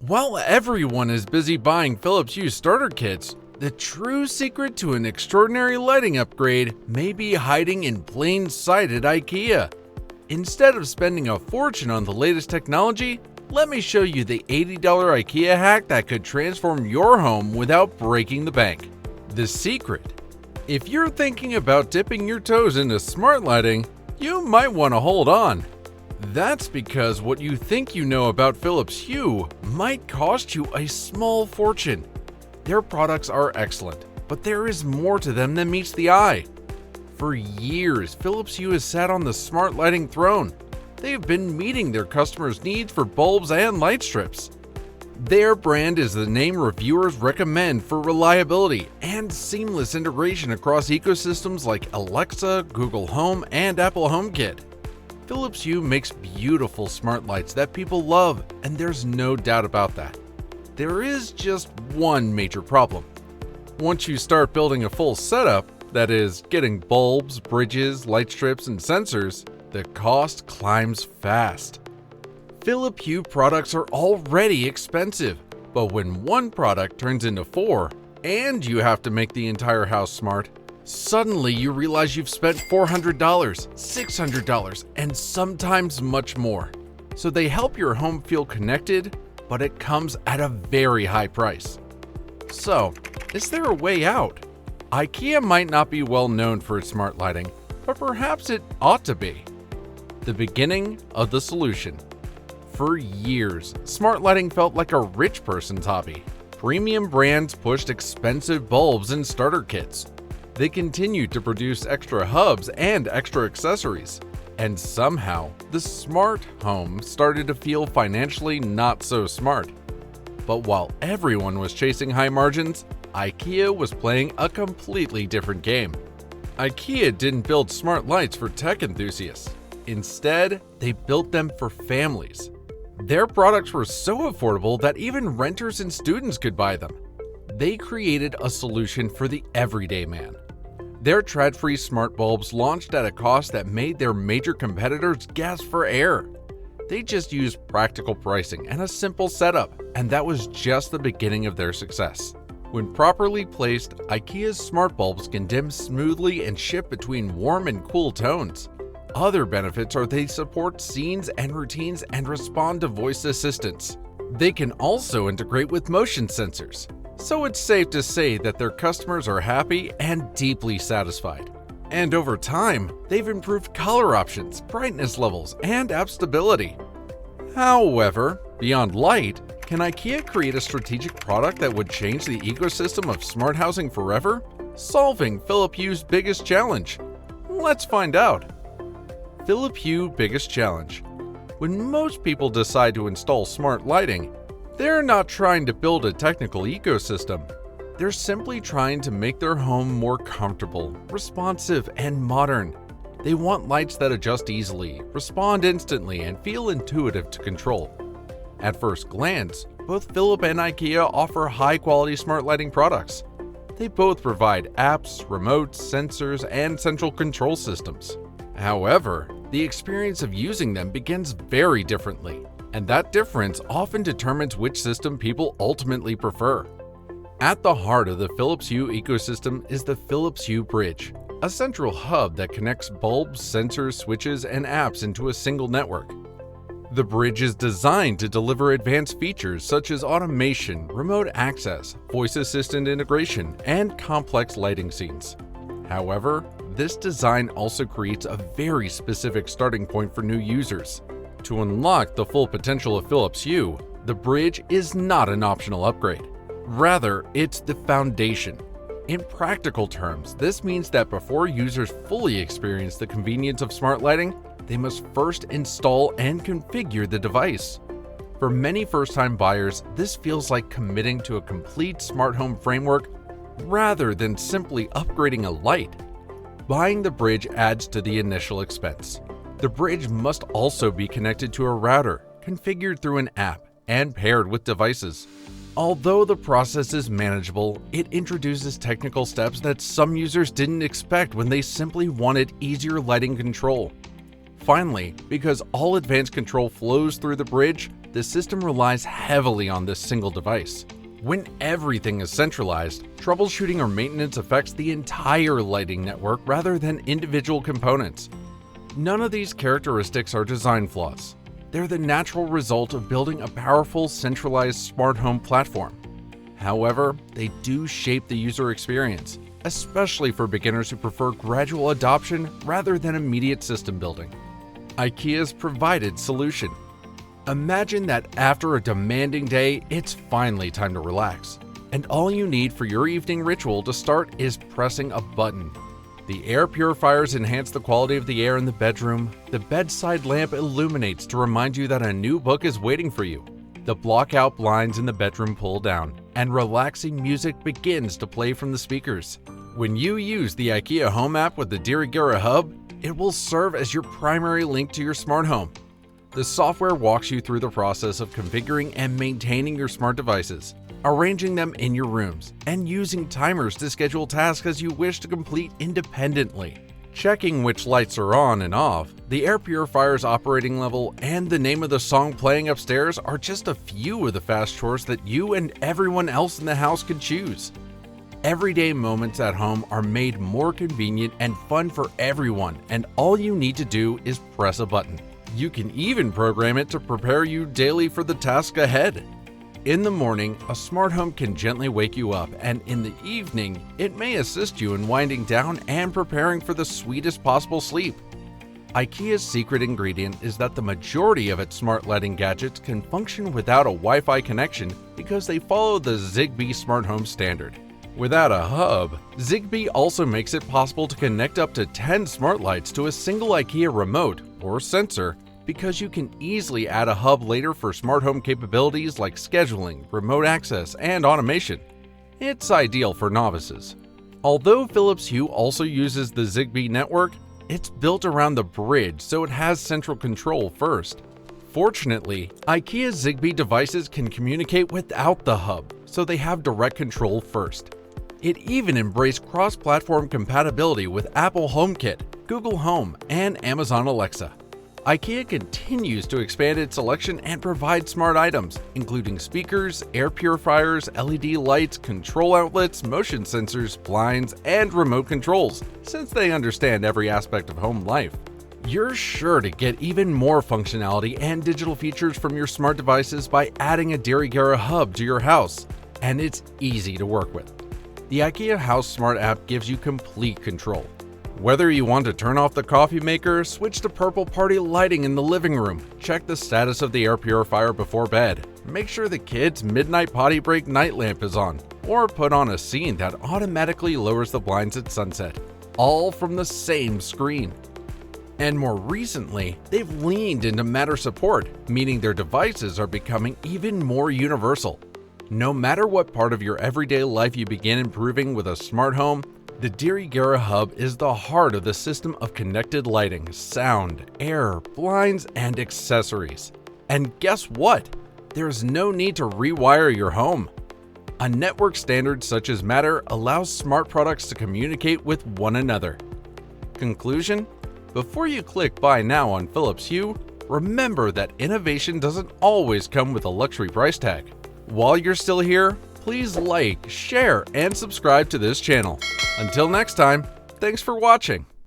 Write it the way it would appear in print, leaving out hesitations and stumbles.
While everyone is busy buying Philips Hue starter kits, the true secret to an extraordinary lighting upgrade may be hiding in plain sight at IKEA. Instead of spending a fortune on the latest technology, let me show you the $80 IKEA hack that could transform your home without breaking the bank. The secret. If you're thinking about dipping your toes into smart lighting, you might want to hold on. That's because what you think you know about Philips Hue might cost you a small fortune. Their products are excellent, but there is more to them than meets the eye. For years, Philips Hue has sat on the smart lighting throne. They have been meeting their customers' needs for bulbs and light strips. Their brand is the name reviewers recommend for reliability and seamless integration across ecosystems like Alexa, Google Home, and Apple HomeKit. Philips Hue makes beautiful smart lights that people love, and there's no doubt about that. There is just one major problem. Once you start building a full setup, that is, getting bulbs, bridges, light strips, and sensors, the cost climbs fast. Philips Hue products are already expensive, but when one product turns into four, and you have to make the entire house smart, suddenly you realize you've spent $400, $600, and sometimes much more. So they help your home feel connected, but it comes at a very high price. So, is there a way out? IKEA might not be well known for its smart lighting, but perhaps it ought to be. The beginning of the solution. For years, smart lighting felt like a rich person's hobby. Premium brands pushed expensive bulbs and starter kits. They continued to produce extra hubs and extra accessories. And somehow, the smart home started to feel financially not so smart. But while everyone was chasing high margins, IKEA was playing a completely different game. IKEA didn't build smart lights for tech enthusiasts. Instead, they built them for families. Their products were so affordable that even renters and students could buy them. They created a solution for the everyday man. Their tread-free smart bulbs launched at a cost that made their major competitors gasp for air. They just used practical pricing and a simple setup, and that was just the beginning of their success. When properly placed, IKEA's smart bulbs can dim smoothly and shift between warm and cool tones. Other benefits are they support scenes and routines and respond to voice assistants. They can also integrate with motion sensors. So it's safe to say that their customers are happy and deeply satisfied. And over time, they've improved color options, brightness levels, and app stability. However, beyond light, can IKEA create a strategic product that would change the ecosystem of smart housing forever, solving Philips Hue's biggest challenge? Let's find out. Philips Hue biggest challenge. When most people decide to install smart lighting, they're not trying to build a technical ecosystem. They're simply trying to make their home more comfortable, responsive, and modern. They want lights that adjust easily, respond instantly, and feel intuitive to control. At first glance, both Philips and IKEA offer high-quality smart lighting products. They both provide apps, remotes, sensors, and central control systems. However, the experience of using them begins very differently, and that difference often determines which system people ultimately prefer. At the heart of the Philips Hue ecosystem is the Philips Hue Bridge, a central hub that connects bulbs, sensors, switches, and apps into a single network. The bridge is designed to deliver advanced features such as automation, remote access, voice assistant integration, and complex lighting scenes. However, this design also creates a very specific starting point for new users. To unlock the full potential of Philips Hue, the bridge is not an optional upgrade. Rather, it's the foundation. In practical terms, this means that before users fully experience the convenience of smart lighting, they must first install and configure the device. For many first-time buyers, this feels like committing to a complete smart home framework rather than simply upgrading a light. Buying the bridge adds to the initial expense. The bridge must also be connected to a router, configured through an app, and paired with devices. Although the process is manageable, it introduces technical steps that some users didn't expect when they simply wanted easier lighting control. Finally, because all advanced control flows through the bridge, the system relies heavily on this single device. When everything is centralized, troubleshooting or maintenance affects the entire lighting network rather than individual components. None of these characteristics are design flaws. They're the natural result of building a powerful, centralized smart home platform. However, they do shape the user experience, especially for beginners who prefer gradual adoption rather than immediate system building. IKEA's provided solution. Imagine that after a demanding day, it's finally time to relax, and all you need for your evening ritual to start is pressing a button. The air purifiers enhance the quality of the air in the bedroom, the bedside lamp illuminates to remind you that a new book is waiting for you, the block-out blinds in the bedroom pull down, and relaxing music begins to play from the speakers. When you use the IKEA Home app with the Dirigira Hub, it will serve as your primary link to your smart home. The software walks you through the process of configuring and maintaining your smart devices, arranging them in your rooms, and using timers to schedule tasks as you wish to complete independently. Checking which lights are on and off, the air purifier's operating level, and the name of the song playing upstairs are just a few of the fast chores that you and everyone else in the house could choose. Everyday moments at home are made more convenient and fun for everyone, and all you need to do is press a button. You can even program it to prepare you daily for the task ahead. In the morning, a smart home can gently wake you up, and in the evening, it may assist you in winding down and preparing for the sweetest possible sleep. IKEA's secret ingredient is that the majority of its smart lighting gadgets can function without a Wi-Fi connection because they follow the Zigbee smart home standard. Without a hub, Zigbee also makes it possible to connect up to 10 smart lights to a single IKEA remote or sensor, because you can easily add a hub later for smart home capabilities like scheduling, remote access, and automation. It's ideal for novices. Although Philips Hue also uses the Zigbee network, it's built around the bridge so it has central control first. Fortunately, IKEA Zigbee devices can communicate without the hub, so they have direct control first. It even embraced cross-platform compatibility with Apple HomeKit, Google Home, and Amazon Alexa. IKEA continues to expand its selection and provide smart items, including speakers, air purifiers, LED lights, control outlets, motion sensors, blinds, and remote controls, since they understand every aspect of home life. You're sure to get even more functionality and digital features from your smart devices by adding a Dirigira Hub to your house, and it's easy to work with. The IKEA House Smart app gives you complete control. Whether you want to turn off the coffee maker, switch to purple party lighting in the living room, check the status of the air purifier before bed, make sure the kids' midnight potty break night lamp is on, or put on a scene that automatically lowers the blinds at sunset, all from the same screen. And more recently, they've leaned into Matter support, meaning their devices are becoming even more universal. No matter what part of your everyday life you begin improving with a smart home, the Dirigira Hub is the heart of the system of connected lighting, sound, air, blinds, and accessories. And guess what? There's no need to rewire your home. A network standard such as Matter allows smart products to communicate with one another. Conclusion? Before you click Buy Now on Philips Hue, remember that innovation doesn't always come with a luxury price tag. While you're still here, please like, share, and subscribe to this channel. Until next time, thanks for watching.